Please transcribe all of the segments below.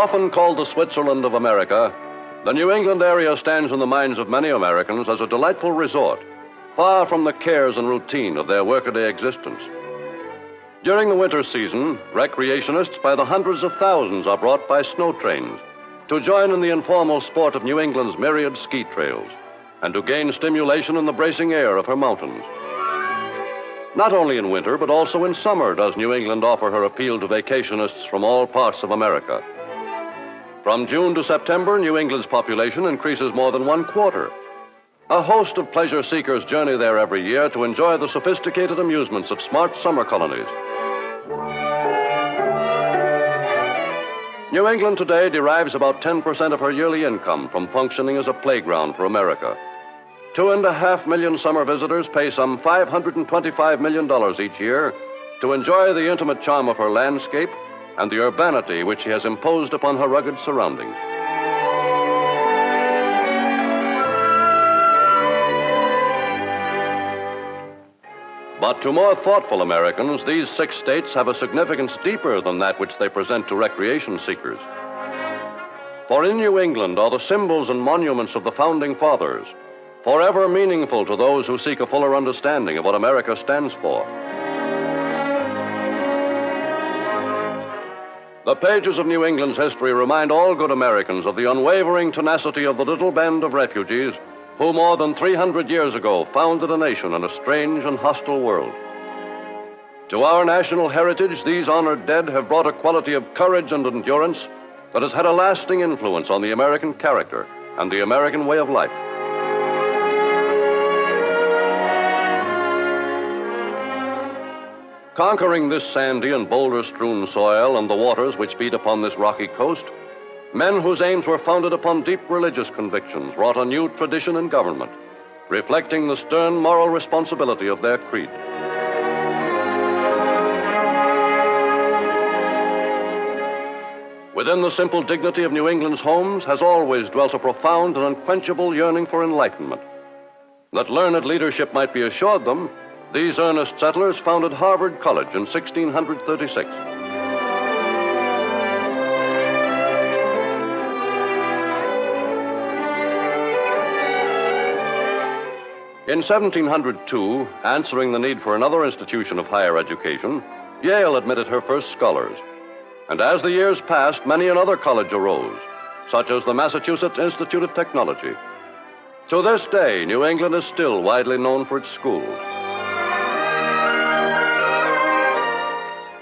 Often called the Switzerland of America, the New England area stands in the minds of many Americans as a delightful resort, far from the cares and routine of their workaday existence. During the winter season, recreationists by the hundreds of thousands are brought by snow trains to join in the informal sport of New England's myriad ski trails and to gain stimulation in the bracing air of her mountains. Not only in winter, but also in summer does New England offer her appeal to vacationists from all parts of America. From June to September, New England's population increases more than 1/4. A host of pleasure seekers journey there every year to enjoy the sophisticated amusements of smart summer colonies. New England today derives about 10% of her yearly income from functioning as a playground for America. 2.5 million summer visitors pay some $525 million each year to enjoy the intimate charm of her landscape and the urbanity which she has imposed upon her rugged surroundings. But to more thoughtful Americans, these 6 states have a significance deeper than that which they present to recreation seekers. For in New England are the symbols and monuments of the Founding Fathers, forever meaningful to those who seek a fuller understanding of what America stands for. The pages of New England's history remind all good Americans of the unwavering tenacity of the little band of refugees who more than 300 years ago founded a nation in a strange and hostile world. To our national heritage, these honored dead have brought a quality of courage and endurance that has had a lasting influence on the American character and the American way of life. Conquering this sandy and boulder-strewn soil and the waters which beat upon this rocky coast, men whose aims were founded upon deep religious convictions wrought a new tradition in government, reflecting the stern moral responsibility of their creed. Within the simple dignity of New England's homes has always dwelt a profound and unquenchable yearning for enlightenment. That learned leadership might be assured them, these earnest settlers founded Harvard College in 1636. In 1702, answering the need for another institution of higher education, Yale admitted her first scholars. And as the years passed, many another college arose, such as the Massachusetts Institute of Technology. To this day, New England is still widely known for its schools.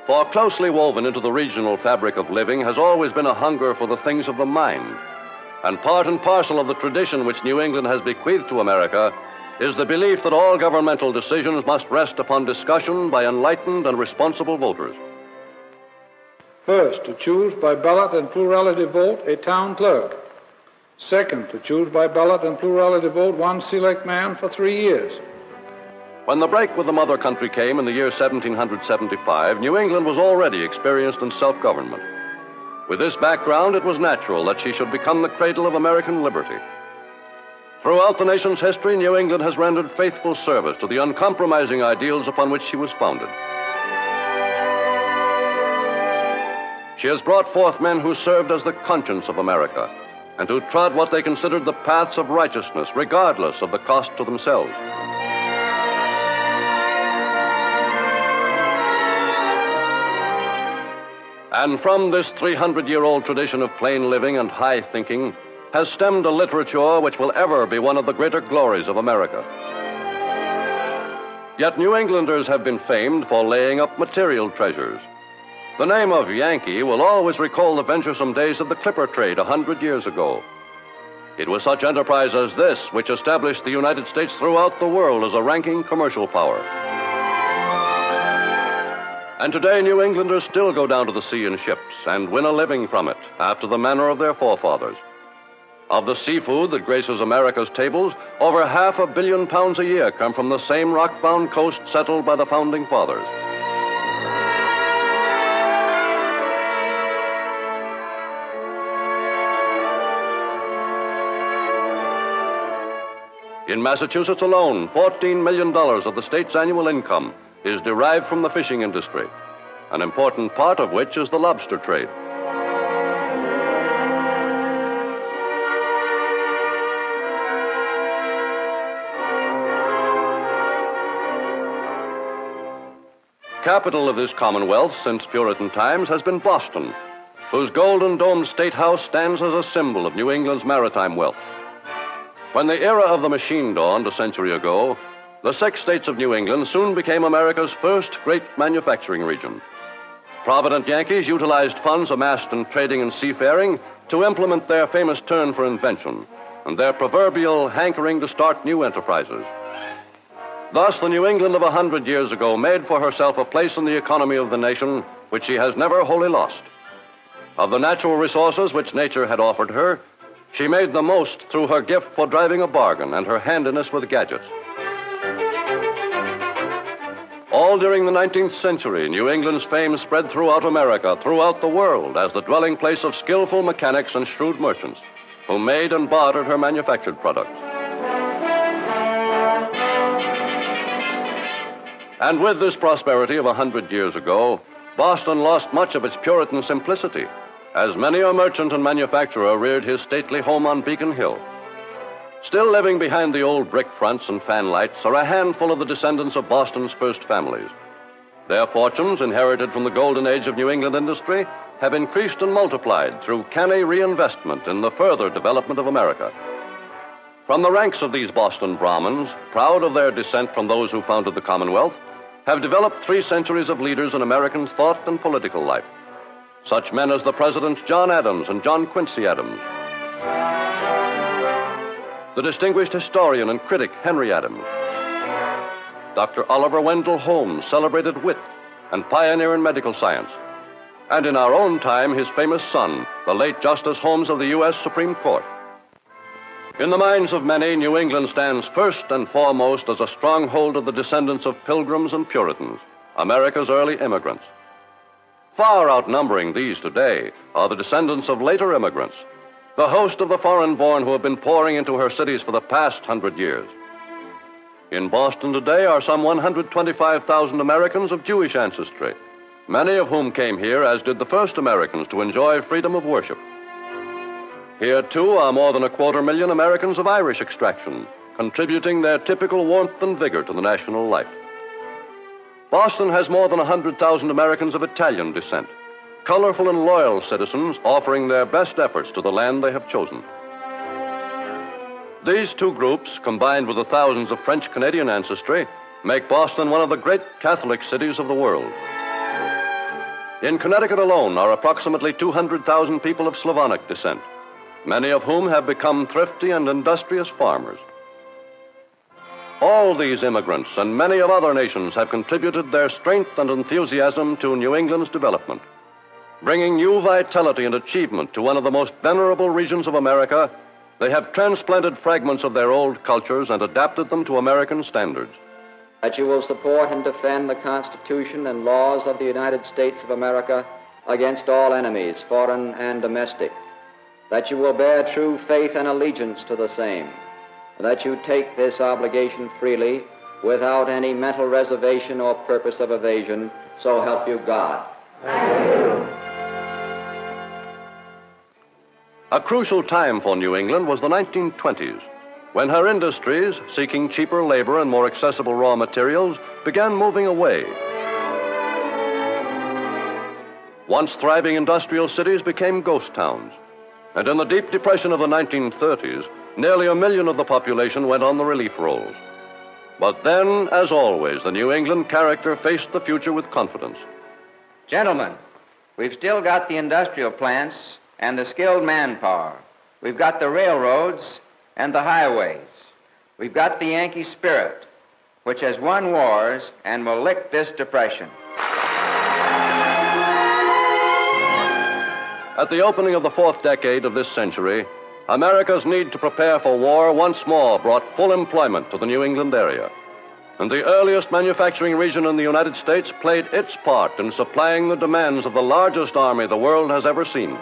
For closely woven into the regional fabric of living has always been a hunger for the things of the mind. And part and parcel of the tradition which New England has bequeathed to America is the belief that all governmental decisions must rest upon discussion by enlightened and responsible voters. First, to choose by ballot and plurality vote a town clerk. Second, to choose by ballot and plurality vote one select man for 3 years. When the break with the mother country came in the year 1775, New England was already experienced in self-government. With this background, it was natural that she should become the cradle of American liberty. Throughout the nation's history, New England has rendered faithful service to the uncompromising ideals upon which she was founded. She has brought forth men who served as the conscience of America and who trod what they considered the paths of righteousness, regardless of the cost to themselves. And from this 300-year-old tradition of plain living and high thinking has stemmed a literature which will ever be one of the greater glories of America. Yet New Englanders have been famed for laying up material treasures. The name of Yankee will always recall the venturesome days of the clipper trade 100 years ago. It was such enterprise as this which established the United States throughout the world as a ranking commercial power. And today, New Englanders still go down to the sea in ships and win a living from it, after the manner of their forefathers. Of the seafood that graces America's tables, over 500 million pounds a year come from the same rock-bound coast settled by the Founding Fathers. In Massachusetts alone, $14 million of the state's annual income is derived from the fishing industry, an important part of which is the lobster trade. capital of this Commonwealth since Puritan times has been Boston, whose golden domed state house stands as a symbol of New England's maritime wealth. When the era of the machine dawned a century ago, the 6 states of New England soon became America's first great manufacturing region. Provident Yankees utilized funds amassed in trading and seafaring to implement their famous turn for invention and their proverbial hankering to start new enterprises. Thus, the New England of 100 years ago made for herself a place in the economy of the nation which she has never wholly lost. Of the natural resources which nature had offered her, she made the most through her gift for driving a bargain and her handiness with gadgets. All during the 19th century, New England's fame spread throughout America, throughout the world, as the dwelling place of skillful mechanics and shrewd merchants who made and bartered her manufactured products. And with this prosperity of 100 years ago, Boston lost much of its Puritan simplicity, as many a merchant and manufacturer reared his stately home on Beacon Hill. Still living behind the old brick fronts and fanlights are a handful of the descendants of Boston's first families. Their fortunes, inherited from the golden age of New England industry, have increased and multiplied through canny reinvestment in the further development of America. From the ranks of these Boston Brahmins, proud of their descent from those who founded the Commonwealth, have developed 3 centuries of leaders in American thought and political life. Such men as the Presidents John Adams and John Quincy Adams, the distinguished historian and critic Henry Adams, Dr. Oliver Wendell Holmes, celebrated wit and pioneer in medical science, and in our own time, his famous son, the late Justice Holmes of the U.S. Supreme Court. In the minds of many, New England stands first and foremost as a stronghold of the descendants of Pilgrims and Puritans, America's early immigrants. Far outnumbering these today are the descendants of later immigrants, the host of the foreign-born who have been pouring into her cities for the past 100 years. In Boston today are some 125,000 Americans of Jewish ancestry, many of whom came here, as did the first Americans, to enjoy freedom of worship. Here, too, are more than 250,000 Americans of Irish extraction, contributing their typical warmth and vigor to the national life. Boston has more than 100,000 Americans of Italian descent, colorful and loyal citizens offering their best efforts to the land they have chosen. These 2 groups, combined with the thousands of French-Canadian ancestry, make Boston one of the great Catholic cities of the world. In Connecticut alone are approximately 200,000 people of Slavonic descent, many of whom have become thrifty and industrious farmers. All these immigrants and many of other nations have contributed their strength and enthusiasm to New England's development, bringing new vitality and achievement to one of the most venerable regions of America. They have transplanted fragments of their old cultures and adapted them to American standards. That you will support and defend the Constitution and laws of the United States of America against all enemies, foreign and domestic. That you will bear true faith and allegiance to the same. And that you take this obligation freely, without any mental reservation or purpose of evasion. So help you God. Thank you. A crucial time for New England was the 1920s, when her industries, seeking cheaper labor and more accessible raw materials, began moving away. Once thriving industrial cities became ghost towns, and in the deep depression of the 1930s, nearly 1 million of the population went on the relief rolls. But then, as always, the New England character faced the future with confidence. Gentlemen, we've still got the industrial plants and the skilled manpower. We've got the railroads and the highways. We've got the Yankee spirit, which has won wars and will lick this depression. At the opening of the 4th decade of this century, America's need to prepare for war once more brought full employment to the New England area. And the earliest manufacturing region in the United States played its part in supplying the demands of the largest army the world has ever seen.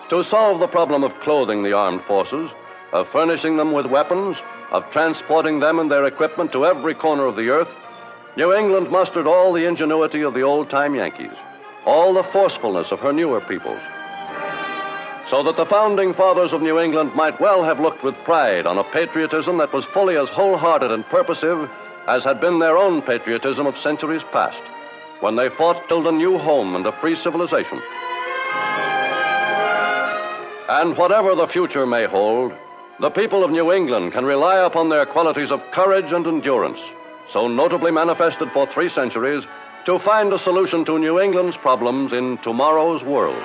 To solve the problem of clothing the armed forces, of furnishing them with weapons, of transporting them and their equipment to every corner of the earth, New England mustered all the ingenuity of the old-time Yankees, all the forcefulness of her newer peoples, so that the founding fathers of New England might well have looked with pride on a patriotism that was fully as wholehearted and purposive as had been their own patriotism of centuries past, when they fought to build a new home and a free civilization. And whatever the future may hold, the people of New England can rely upon their qualities of courage and endurance, so notably manifested for 3 centuries, to find a solution to New England's problems in tomorrow's world.